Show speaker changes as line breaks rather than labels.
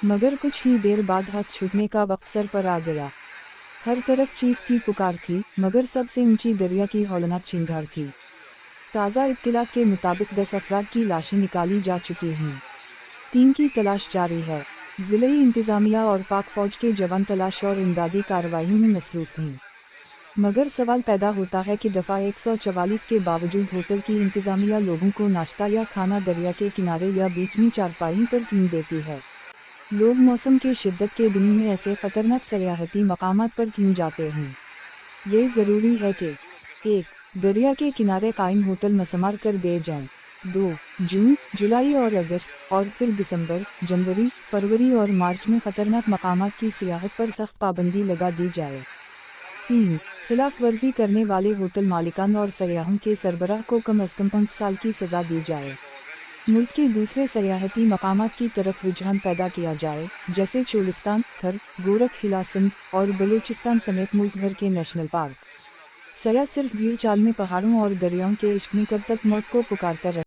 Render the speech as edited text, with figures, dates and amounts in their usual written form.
मगर कुछ ही देर बाद हाथ छूटने का वक्त सर पर आ गया। हर तरफ चीख थी, पुकार थी, मगर सबसे ऊंची दरिया की हौलनाक चिंगार थी। ताज़ा इत्तला के मुताबिक 10 अफराद की लाशें निकाली जा चुकी हैं। 3 की तलाश जारी है। ज़िले इंतज़ामिया और पाक फौज के जवान तलाश और इमदादी कार्रवाई में मसरूफ़ हैं। मगर सवाल पैदा होता है कि दफ़ा 144 के बावजूद होटल की इंतज़ामिया लोगों को नाश्ता या खाना दरिया के किनारे या बीच में चारपाई पर क्यों देती है? लोग मौसम के शिद्दत के दिनों में ऐसे ख़तरनाक सयाहती मकामात पर क्यों जाते हैं? ये ज़रूरी है कि 1. दरिया के किनारे कायम होटल मसमार कर दिए जाएं। 2. जून, जुलाई और अगस्त और फिर दिसंबर, जनवरी, फरवरी और मार्च में ख़तरनाक मकामात की सियाहत पर सख्त पाबंदी लगा दी जाए। 3. खिलाफ वर्जी करने वाले होटल मालिकान और सयाहों के सरबराह को कम अज़ कम 5 साल की सज़ा दी जाए। मुल्क के दूसरे सयाहती मकामात की तरफ रुझान पैदा किया जाए, जैसे चोलिस्तान, थर, गोरख हिला सिंध और बलूचिस्तान समेत मुल्क भर के नेशनल पार्क। सयाह सिर्फ भीड़ चाल में पहाड़ों और दरियाओं के इश्क में कब तक मौत को पुकारता रहे।